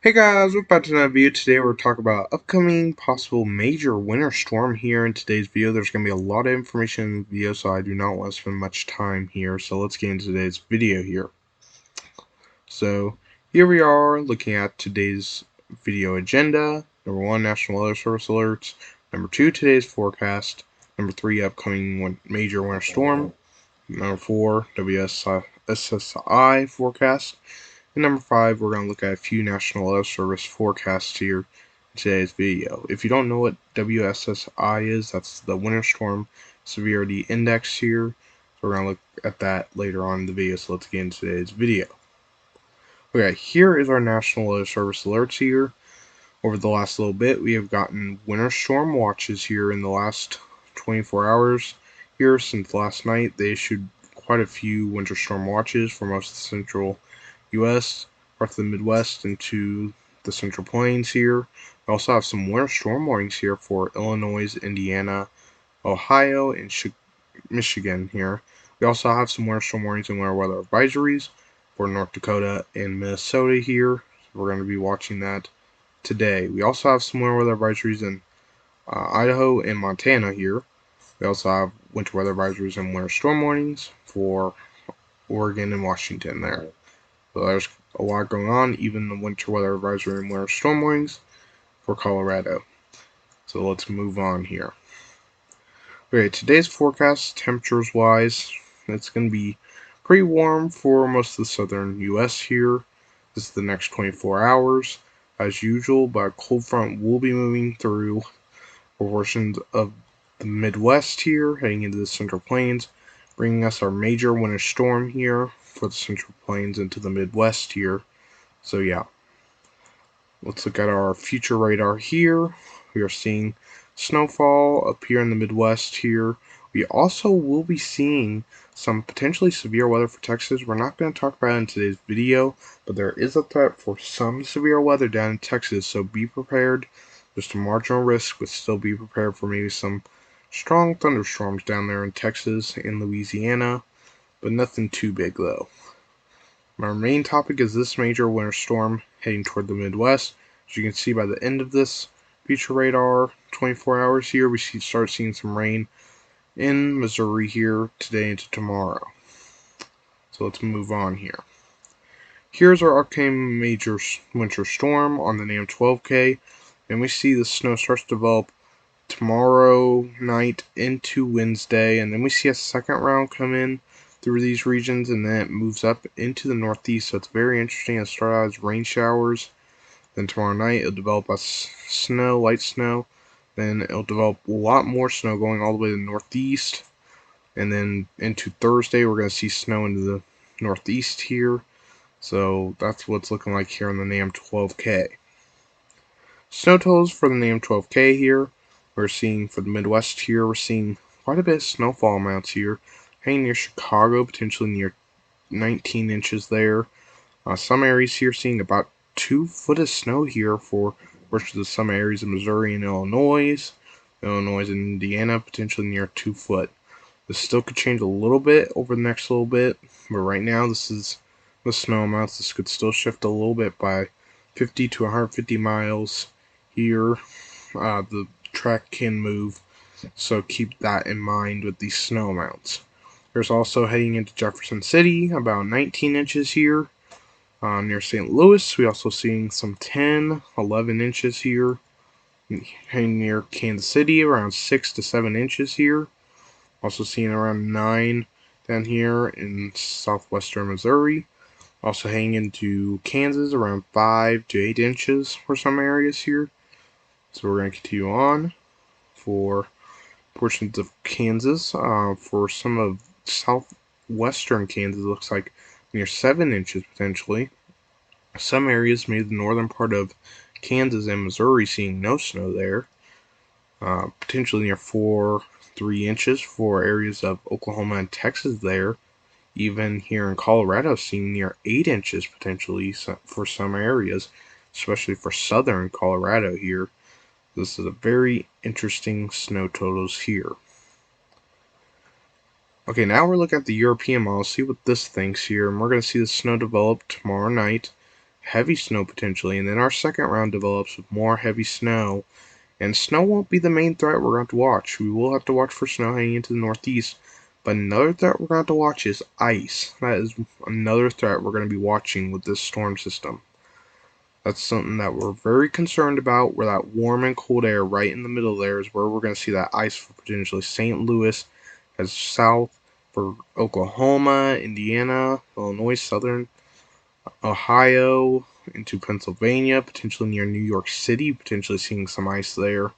Hey guys, we're back to another video. Today we're talking about upcoming possible major winter storm here in today's video. There's going to be a lot of information in the video, so I do not want to spend much time here. So let's get into today's video here. So here we are looking at today's video agenda. Number 1, National Weather Service alerts. Number 2, today's forecast. Number 3, upcoming major winter storm. Number 4, WSSI Forecast. And number 5, we're going to look at a few National Weather Service forecasts here in today's video. If you don't know what WSSI is, that's the Winter Storm Severity Index here. So we're going to look at that later on in the video, so let's get into today's video. Okay, here is our National Weather Service alerts here. Over the last little bit, we have gotten winter storm watches here in the last 24 hours here. Since last night, they issued quite a few winter storm watches for most of the central U.S., parts of the Midwest, into the Central Plains here. We also have some winter storm warnings here for Illinois, Indiana, Ohio, and Michigan here. We also have some winter storm warnings and winter weather advisories for North Dakota and Minnesota here. So we're going to be watching that today. We also have some winter weather advisories in Idaho and Montana here. We also have winter weather advisories and winter storm warnings for Oregon and Washington there. So there's a lot going on, even the winter weather advisory and winter storm warnings for Colorado. So let's move on here. Okay, today's forecast, temperatures wise, it's going to be pretty warm for most of the southern U.S. here. This is the next 24 hours. As usual, but a cold front will be moving through portions of the Midwest here, heading into the Central Plains, bringing us our major winter storm here for the Central Plains into the Midwest here. So yeah, let's look at our future radar here. We are seeing snowfall up here in the Midwest here. We also will be seeing some potentially severe weather for Texas. We're not going to talk about it in today's video, but there is a threat for some severe weather down in Texas, so be prepared. Just a marginal risk, but still be prepared for maybe some strong thunderstorms down there in Texas and Louisiana, but nothing too big though. Our main topic is this major winter storm heading toward the Midwest. As you can see by the end of this future radar 24 hours here, we start seeing some rain in Missouri here today into tomorrow. So let's move on here. Here's our upcoming major winter storm on the NAM 12K, and we see the snow starts to develop tomorrow night into Wednesday, and then we see a second round come in through these regions, and then it moves up into the northeast. So it's very interesting. It'll start out as rain showers, then tomorrow night it'll develop as snow, light snow, then it'll develop a lot more snow going all the way to the northeast, and then into Thursday we're going to see snow into the northeast here. So that's what's looking like here on the NAM 12K. Snow totals for the NAM 12K here. We're seeing for the Midwest here, we're seeing quite a bit of snowfall amounts here. Hanging near Chicago, potentially near 19 inches there. Some areas here seeing about 2 foot of snow here for versus some areas of Missouri and Illinois and Indiana, potentially near 2 foot. This still could change a little bit over the next little bit, but right now this is the snow amounts. This could still shift a little bit by 50 to 150 miles here. The track can move, so keep that in mind with these snow amounts. There's also heading into Jefferson City, about 19 inches here. Near St. Louis, we also seeing some 10, 11 inches here. Heading near Kansas City, around 6 to 7 inches here. Also seeing around 9 down here in southwestern Missouri. Also heading into Kansas, around 5 to 8 inches for some areas here. So we're going to continue on for portions of Kansas. For some of southwestern Kansas, looks like near 7 inches potentially. Some areas, maybe the northern part of Kansas and Missouri, seeing no snow there. Potentially near 3 inches for areas of Oklahoma and Texas there. Even here in Colorado, seeing near 8 inches potentially for some areas, especially for southern Colorado here. This is a very interesting snow totals here. Okay, now we're looking at the European model, see what this thinks here, and we're going to see the snow develop tomorrow night heavy snow potentially, and then our second round develops with more heavy snow. And snow won't be the main threat we're going to watch. We will have to watch for snow heading into the northeast. But another threat we're going to watch is ice. That is another threat we're going to be watching with this storm system. That's something that we're very concerned about, where that warm and cold air right in the middle there is where we're going to see that ice for potentially St. Louis, as south for Oklahoma, Indiana, Illinois, southern Ohio, into Pennsylvania, potentially near New York City, potentially seeing some ice there.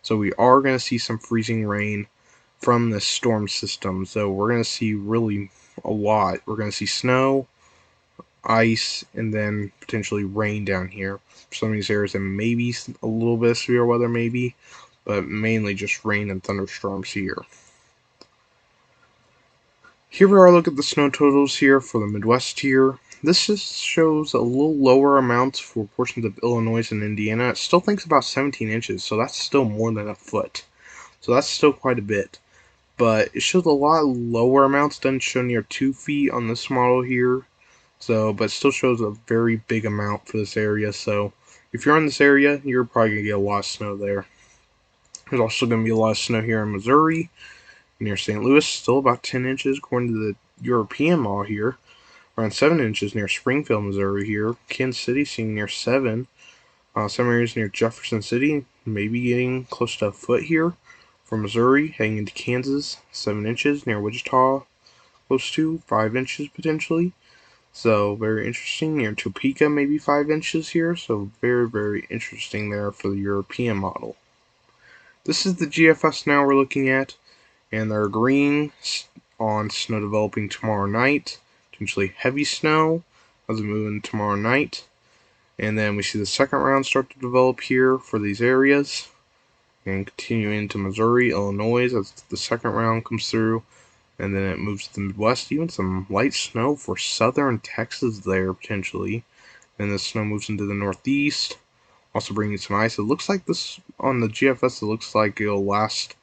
So we are going to see some freezing rain from this storm system. So we're going to see really a lot. We're going to see snow, ice, and then potentially rain down here. For some of these areas, and maybe a little bit of severe weather, maybe, but mainly just rain and thunderstorms here. Here we are, look at the snow totals here for the Midwest here. This just shows a little lower amounts for portions of Illinois and Indiana. It still thinks about 17 inches, so that's still more than a foot. So that's still quite a bit. But it shows a lot lower amounts, doesn't show near 2 feet on this model here. So, but still shows a very big amount for this area. So if you're in this area, you're probably going to get a lot of snow there. There's also going to be a lot of snow here in Missouri, near St. Louis, still about 10 inches according to the European model here. Around 7 inches near Springfield, Missouri here. Kansas City seeing near 7. Some areas near Jefferson City, maybe getting close to a foot here. From Missouri, heading into Kansas, 7 inches near Wichita, close to 5 inches potentially. So very interesting. Near Topeka, maybe 5 inches here. So very, very interesting there for the European model. This is the GFS now we're looking at, and they're agreeing on snow developing tomorrow night. Potentially heavy snow as we move in tomorrow night. And then we see the second round start to develop here for these areas. And continue into Missouri, Illinois as the second round comes through. And then it moves to the Midwest, even some light snow for southern Texas there potentially. Then the snow moves into the Northeast, also bringing some ice. It looks like this on the GFS, it looks like it'll last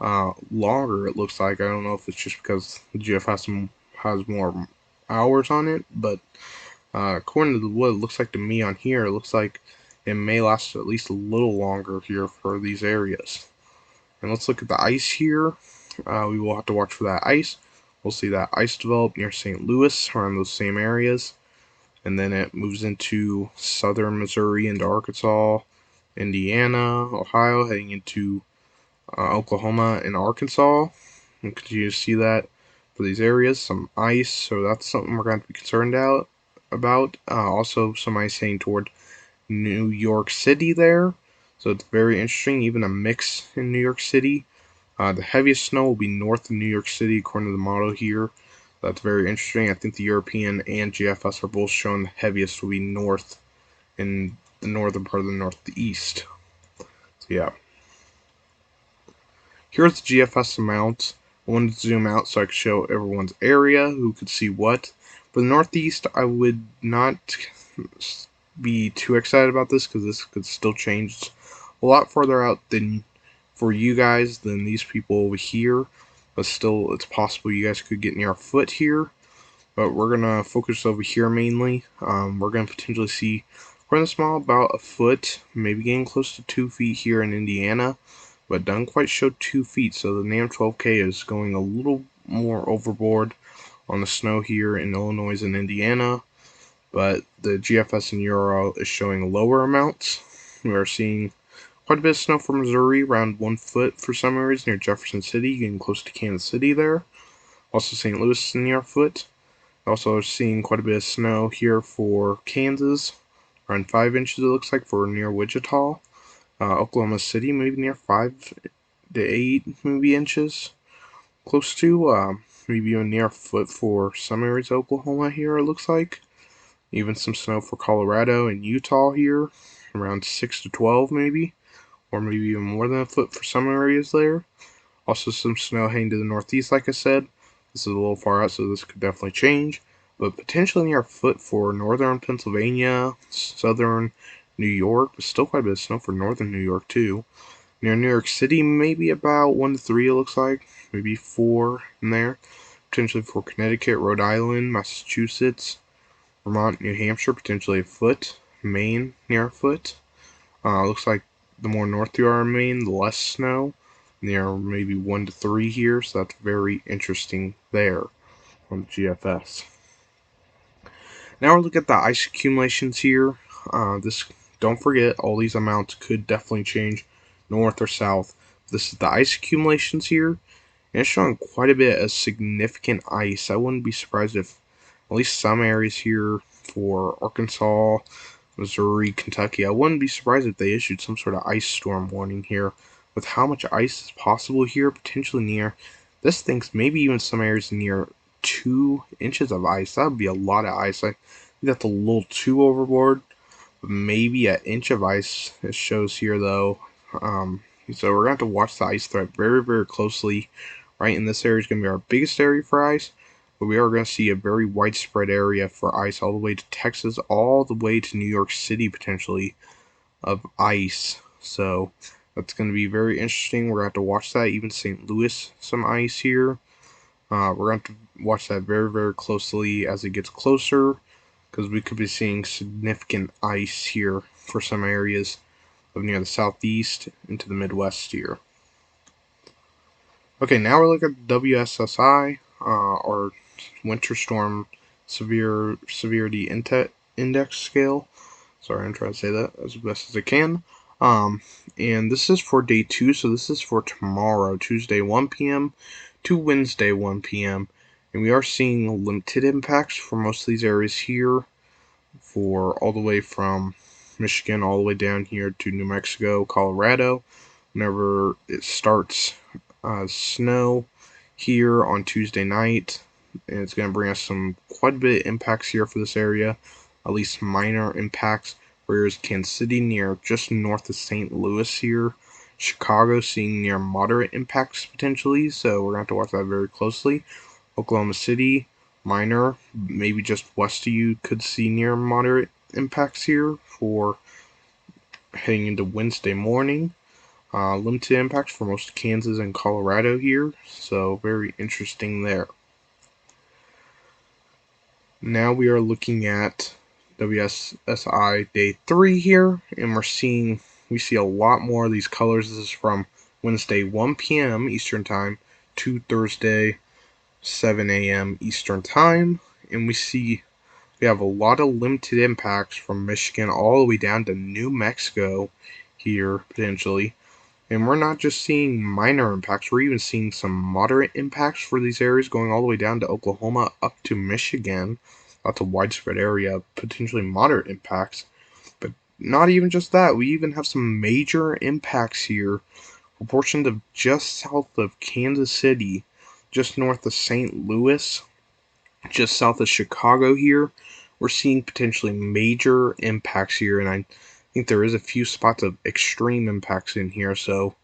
longer. It looks like, I don't know if it's just because the GFS has more hours on it, but according to what it looks like to me on here, it looks like it may last at least a little longer here for these areas. And let's look at the ice here. We will have to watch for that ice. We'll see that ice develop near St. Louis, around those same areas. And then it moves into southern Missouri, into Arkansas, Indiana, Ohio, heading into Oklahoma and Arkansas. We'll continue to see that for these areas. Some ice, so that's something we're going to be concerned about. Also, some ice heading toward New York City there. So it's very interesting, even a mix in New York City. The heaviest snow will be north of New York City, according to the model here. That's very interesting. I think the European and GFS are both showing the heaviest will be north in the northern part of the Northeast. So yeah. Here's the GFS amount. I wanted to zoom out so I could show everyone's area, who could see what. For the Northeast, I would not be too excited about this because this could still change a lot further out than for you guys than these people over here. But still, it's possible you guys could get near a foot here. But we're going to focus over here mainly. We're going to potentially see, for this model, about a foot, maybe getting close to 2 feet here in Indiana. But doesn't quite show 2 feet, so the NAM 12K is going a little more overboard on the snow here in Illinois and Indiana. But the GFS in Euro is showing lower amounts. We are seeing quite a bit of snow for Missouri, around 1 foot for some areas near Jefferson City, getting close to Kansas City there. Also St. Louis near a foot. Also seeing quite a bit of snow here for Kansas, around 5 inches it looks like for near Wichita. Oklahoma City maybe near 5 to 8 maybe inches. Close to maybe even near a foot for some areas of Oklahoma here it looks like. Even some snow for Colorado and Utah here, around 6 to 12 maybe, or maybe even more than a foot for some areas there. Also some snow heading to the northeast, like I said. This is a little far out, so this could definitely change. But potentially near a foot for northern Pennsylvania, southern New York, but still quite a bit of snow for northern New York too. Near New York City, maybe about 1 to 3 it looks like, maybe 4 in there. Potentially for Connecticut, Rhode Island, Massachusetts, Vermont, New Hampshire, potentially a foot. Maine, near a foot. Looks like the more north you are in Maine, the less snow. Near maybe 1 to 3 here, so that's very interesting there on GFS. Now we're looking at the ice accumulations here. This, don't forget, all these amounts could definitely change north or south. This is the ice accumulations here, and it's showing quite a bit of significant ice. I wouldn't be surprised if at least some areas here for Arkansas, Missouri, Kentucky, I wouldn't be surprised if they issued some sort of ice storm warning here with how much ice is possible here, potentially near, this thinks maybe even some areas near 2 inches of ice. That would be a lot of ice. I think that's a little too overboard, but maybe an inch of ice it shows here though. So we're going to have to watch the ice threat very, very closely. Right in this area is going to be our biggest area for ice, but we are going to see a very widespread area for ice all the way to Texas, all the way to New York City potentially of ice. So that's going to be very interesting. We're going to have to watch that. Even St. Louis, some ice here. We're going to have to watch that very, very closely as it gets closer, because we could be seeing significant ice here for some areas of near the southeast into the Midwest here. Okay, now we're looking at the WSSI, or Winter Storm Severity Index Scale. Sorry, I'm trying to say that as best as I can. And this is for day 2, so this is for tomorrow, Tuesday 1 p.m. to Wednesday 1 p.m. And we are seeing limited impacts for most of these areas here, for all the way from Michigan all the way down here to New Mexico, Colorado. Whenever it starts snow here on Tuesday night, and it's going to bring us some quite a bit of impacts here for this area, at least minor impacts. Whereas Kansas City near just north of St. Louis here, Chicago seeing near moderate impacts potentially, so we're going to have to watch that very closely. Oklahoma City, minor, maybe just west of you could see near moderate impacts here for heading into Wednesday morning. Limited impacts for most of Kansas and Colorado here, so very interesting there. Now we are looking at WSSI day 3 here, and we see a lot more of these colors. This is from Wednesday 1 p.m. Eastern Time to Thursday 7 a.m. Eastern Time, and we have a lot of limited impacts from Michigan all the way down to New Mexico here potentially. And we're not just seeing minor impacts, we're even seeing some moderate impacts for these areas going all the way down to Oklahoma up to Michigan. That's a widespread area of potentially moderate impacts. But not even just that, we even have some major impacts here, proportioned of just south of Kansas City, just north of St. Louis, just south of Chicago here. We're seeing potentially major impacts here, and I think there is a few spots of extreme impacts in here, so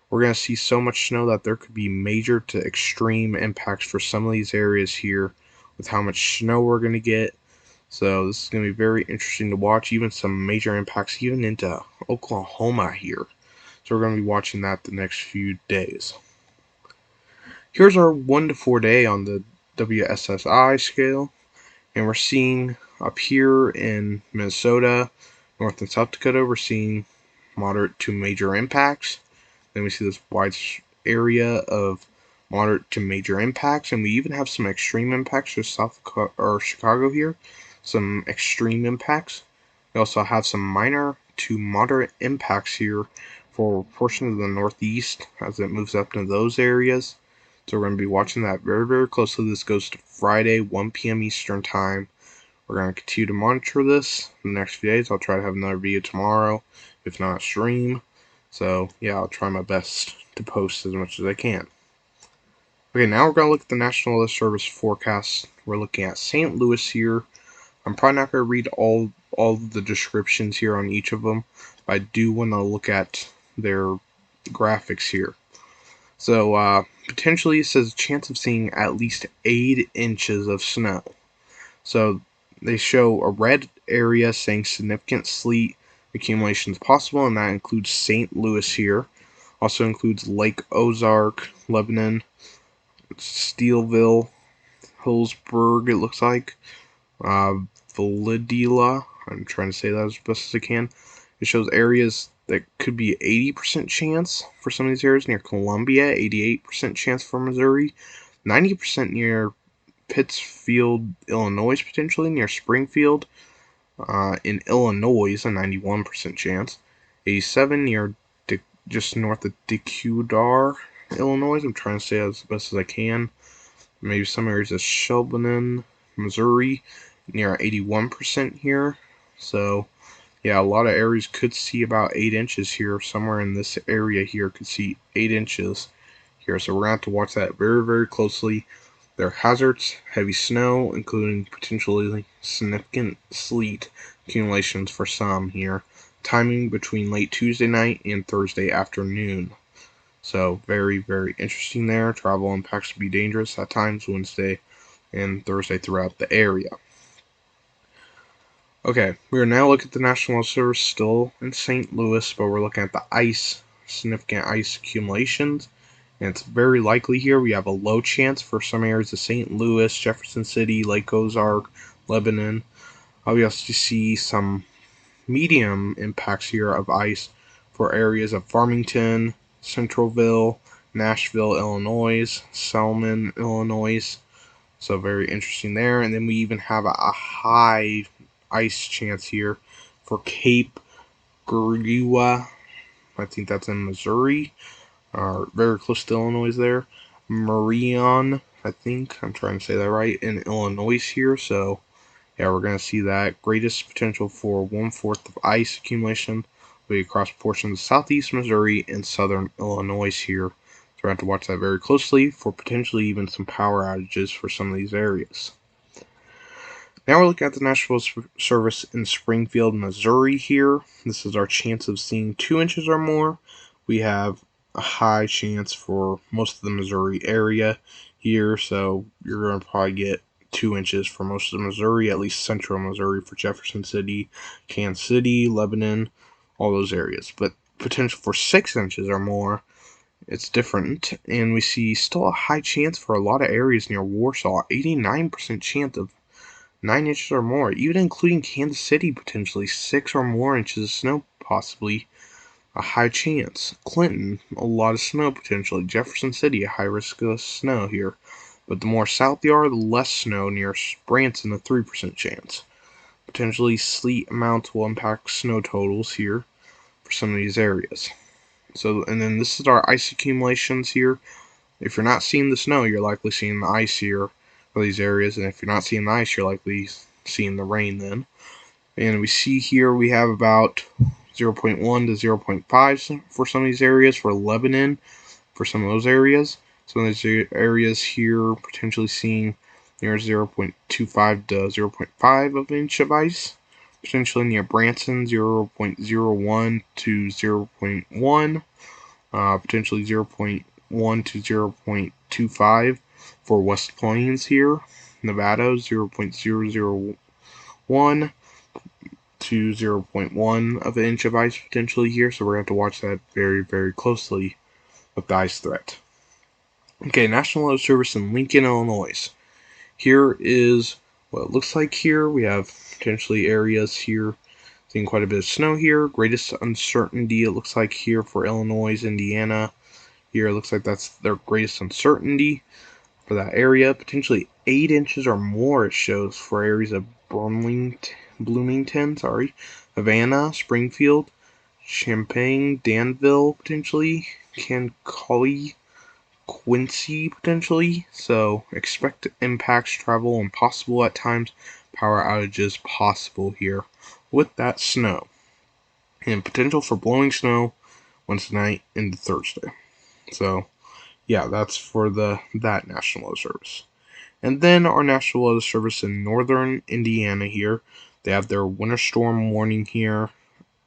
we're going to see so much snow that there could be major to extreme impacts for some of these areas here with how much snow we're going to get. So this is going to be very interesting to watch, even some major impacts even into Oklahoma here. So we're going to be watching that the next few days. Here's our 1 to 4 day on the WSSI scale, and we're seeing up here in Minnesota, North and South Dakota, we're seeing moderate to major impacts. Then we see this wide area of moderate to major impacts, and we even have some extreme impacts just south of Chicago here. Some extreme impacts. We also have some minor to moderate impacts here for portions of the Northeast as it moves up into those areas. So we're going to be watching that very, very closely. This goes to Friday, 1 p.m. Eastern Time. We're going to continue to monitor this in the next few days. I'll try to have another video tomorrow, if not a stream. So, yeah, I'll try my best to post as much as I can. Okay, now we're going to look at the National Weather Service forecast. We're looking at St. Louis here. I'm probably not going to read all the descriptions here on each of them, but I do want to look at their graphics here. So, potentially it says chance of seeing at least 8 inches of snow. So, they show a red area saying significant sleet accumulations possible, and that includes St. Louis here. Also includes Lake Ozark, Lebanon, Steelville, Hillsburg, it looks like. Villadila. I'm trying to say that as best as I can. It shows areas that could be 80% chance for some of these areas near Columbia, 88% chance for Missouri, 90% near Pittsfield, Illinois, potentially near Springfield. In Illinois, a 91% chance. 87 near just north of Decatur, Illinois. I'm trying to say that as best as I can. Maybe some areas of Shelburne, Missouri, near 81% here. So, yeah, a lot of areas could see about 8 inches here. Somewhere in this area here could see 8 inches here. So we're going to have to watch that very, very closely. There are hazards, heavy snow, including potentially significant sleet accumulations for some here. Timing between late Tuesday night and Thursday afternoon. So very, very interesting there. Travel impacts could be dangerous at times Wednesday and Thursday throughout the area. Okay, we are now looking at the National Weather Service still in St. Louis, but we're looking at the ice, significant ice accumulations. And it's very likely here we have a low chance for some areas of St. Louis, Jefferson City, Lake Ozark, Lebanon. We also see some medium impacts here of ice for areas of Farmington, Centralville, Nashville, Illinois, Selman, Illinois. So very interesting there. And then we even have a high ice chance here for Cape Girardeau. I think that's in Missouri. Very close to Illinois there. Marion, I think I'm trying to say that right, in Illinois here. So yeah, we're going to see that. Greatest potential for 1/4 of ice accumulation will be across portions of southeast Missouri and southern Illinois here. So we're going to have to watch that very closely for potentially even some power outages for some of these areas. Now we're looking at the National Weather Service in Springfield, Missouri here. This is our chance of seeing 2 inches or more. We have a high chance for most of the Missouri area here, so you're going to probably get 2 inches for most of Missouri, at least central Missouri for Jefferson City, Kansas City, Lebanon, all those areas. But potential for 6 inches or more, it's different, and we see still a high chance for a lot of areas near Warsaw, 89% chance of 9 inches or more, even including Kansas City, potentially 6 or more inches of snow, possibly a high chance. Clinton, a lot of snow potentially. Jefferson City, a high risk of snow here. But the more south you are, the less snow. Near Branson, a 3% chance. Potentially sleet amounts will impact snow totals here for some of these areas. So, and then this is our ice accumulations here. If you're not seeing the snow, you're likely seeing the ice here for these areas. And if you're not seeing the ice, you're likely seeing the rain then. And we see here we have about 0.1 to 0.5 for some of these areas for Lebanon, for some of those areas. Some of these areas here potentially seeing near 0.25 to 0.5 of an inch of ice. Potentially near Branson, 0.01 to 0.1. Potentially 0.1 to 0.25 for West Plains here. Nevada, 0.001 to 0.1 of an inch of ice potentially here, so we're going to have to watch that very, very closely with the ice threat. Okay, National Weather Service in Lincoln, Illinois. Here is what it looks like here. We have potentially areas here seeing quite a bit of snow here. Greatest uncertainty, it looks like here for Illinois, Indiana. Here it looks like that's their greatest uncertainty for that area. Potentially 8 inches or more, it shows, for areas of Bloomington, Havana, Springfield, Champaign, Danville, potentially, Kankakee, Quincy, potentially. So expect impacts, travel, and possible at times power outages possible here with that snow. And potential for blowing snow Wednesday night into Thursday. So yeah, that's for that National Weather Service. And then our National Weather Service in northern Indiana here. They have their winter storm warning here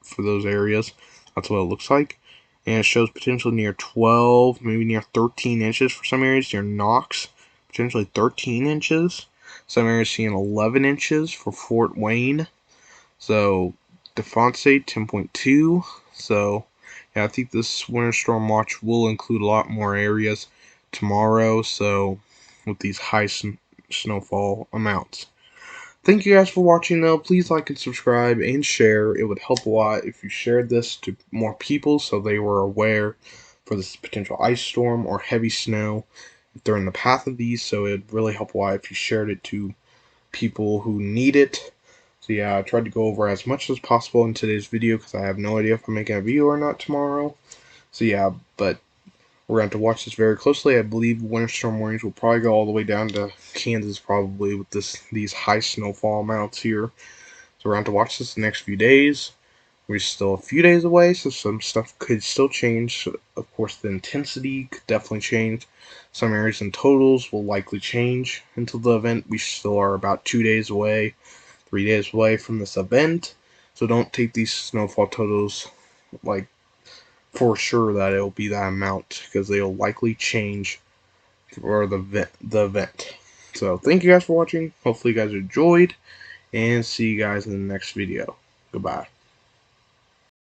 for those areas. That's what it looks like. And it shows potential near 12, maybe near 13 inches for some areas. Near Knox, potentially 13 inches. Some areas seeing 11 inches for Fort Wayne. So, Defonse, 10.2. So, yeah, I think this winter storm watch will include a lot more areas tomorrow. So, with these high snowfall amounts. Thank you guys for watching though. Please like and subscribe and share. It would help a lot if you shared this to more people so they were aware for this potential ice storm or heavy snow if they're in the path of these. So it'd really help a lot if you shared it to people who need it. So yeah, I tried to go over as much as possible in today's video because I have no idea if I'm making a video or not tomorrow. So yeah, but we're going to have to watch this very closely. I believe winter storm warnings will probably go all the way down to Kansas probably with these high snowfall amounts here. So we're going to have to watch this the next few days. We're still a few days away, so some stuff could still change. Of course, the intensity could definitely change. Some areas and totals will likely change until the event. We still are about 2 days away, 3 days away from this event. So don't take these snowfall totals like for sure that it'll be that amount because they'll likely change for the event. So thank you guys for watching. Hopefully you guys enjoyed, and see you guys in the next video. Goodbye.